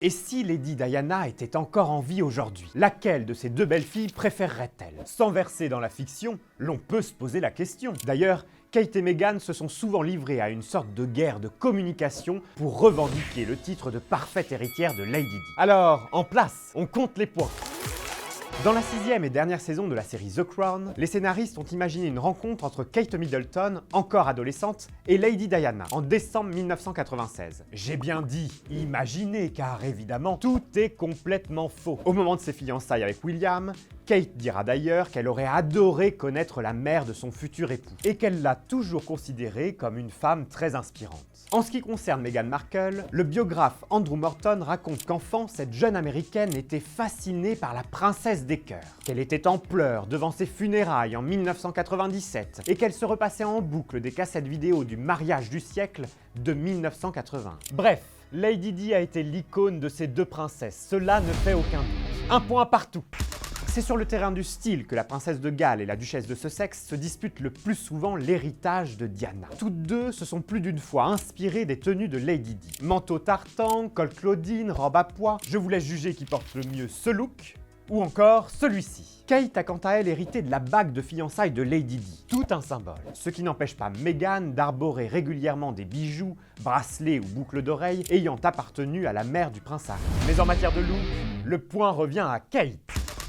Et si Lady Diana était encore en vie aujourd'hui, laquelle de ces deux belles-filles préférerait-elle? Sans verser dans la fiction, l'on peut se poser la question. D'ailleurs, Kate et Meghan se sont souvent livrées à une sorte de guerre de communication pour revendiquer le titre de parfaite héritière de Lady Di. Alors, en place, on compte les points. Dans la 6e et dernière saison de la série The Crown, les scénaristes ont imaginé une rencontre entre Kate Middleton, encore adolescente, et Lady Diana, en décembre 1996. J'ai bien dit imaginé, car évidemment, tout est complètement faux. Au moment de ses fiançailles avec William, Kate dira d'ailleurs qu'elle aurait adoré connaître la mère de son futur époux, et qu'elle l'a toujours considérée comme une femme très inspirante. En ce qui concerne Meghan Markle, le biographe Andrew Morton raconte qu'enfant, cette jeune américaine était fascinée par la princesse des cœurs, qu'elle était en pleurs devant ses funérailles en 1997 et qu'elle se repassait en boucle des cassettes vidéo du mariage du siècle de 1980. Bref, Lady Di a été l'icône de ces deux princesses, cela ne fait aucun doute. Un point partout. C'est sur le terrain du style que la princesse de Galles et la duchesse de Sussex se disputent le plus souvent l'héritage de Diana. Toutes deux se sont plus d'une fois inspirées des tenues de Lady Di. Manteau tartan, col Claudine, robe à pois, je vous laisse juger qui porte le mieux ce look, ou encore celui-ci. Kate a quant à elle hérité de la bague de fiançailles de Lady Di, tout un symbole. Ce qui n'empêche pas Meghan d'arborer régulièrement des bijoux, bracelets ou boucles d'oreilles ayant appartenu à la mère du prince Harry. Mais en matière de look, le point revient à Kate.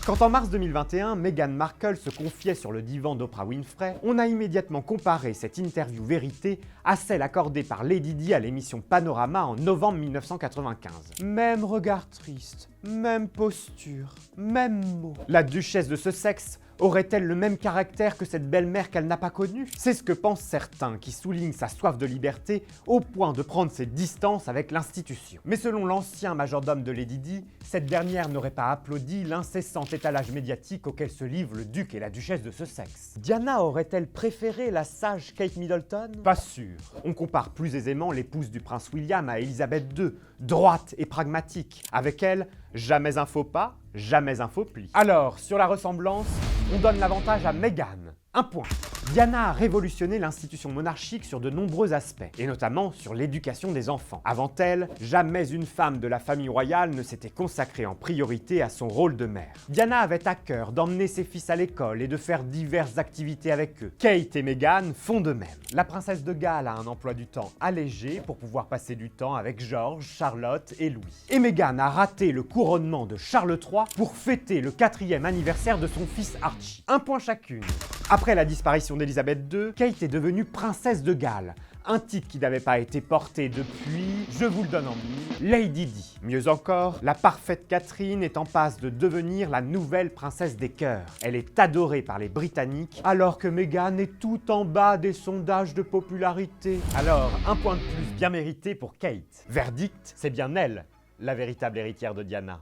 Quand en mars 2021, Meghan Markle se confiait sur le divan d'Oprah Winfrey, on a immédiatement comparé cette interview vérité à celle accordée par Lady Di à l'émission Panorama en novembre 1995. Même regard triste, même posture, même mot. La duchesse de Sussex aurait-elle le même caractère que cette belle-mère qu'elle n'a pas connue? C'est ce que pensent certains qui soulignent sa soif de liberté au point de prendre ses distances avec l'institution. Mais selon l'ancien majordome de Lady Di, cette dernière n'aurait pas applaudi l'incessant étalage médiatique auquel se livrent le duc et la duchesse de Sussex. Diana aurait-elle préféré la sage Kate Middleton? Pas sûr. On compare plus aisément l'épouse du prince William à Elisabeth II, droite et pragmatique. Avec elle, jamais un faux pas, jamais un faux pli. Alors, sur la ressemblance, on donne l'avantage à Meghan. Un point. Diana a révolutionné l'institution monarchique sur de nombreux aspects, et notamment sur l'éducation des enfants. Avant elle, jamais une femme de la famille royale ne s'était consacrée en priorité à son rôle de mère. Diana avait à cœur d'emmener ses fils à l'école et de faire diverses activités avec eux. Kate et Meghan font de même. La princesse de Galles a un emploi du temps allégé pour pouvoir passer du temps avec George, Charlotte et Louis. Et Meghan a raté le couronnement de Charles III pour fêter le 4e anniversaire de son fils Archie. Un point chacune. Après la disparition d'Elisabeth II, Kate est devenue princesse de Galles, un titre qui n'avait pas été porté depuis, je vous le donne en mille, Lady Di. Mieux encore, la parfaite Catherine est en passe de devenir la nouvelle princesse des cœurs. Elle est adorée par les Britanniques, alors que Meghan est tout en bas des sondages de popularité. Alors, un point de plus bien mérité pour Kate. Verdict, c'est bien elle, la véritable héritière de Diana.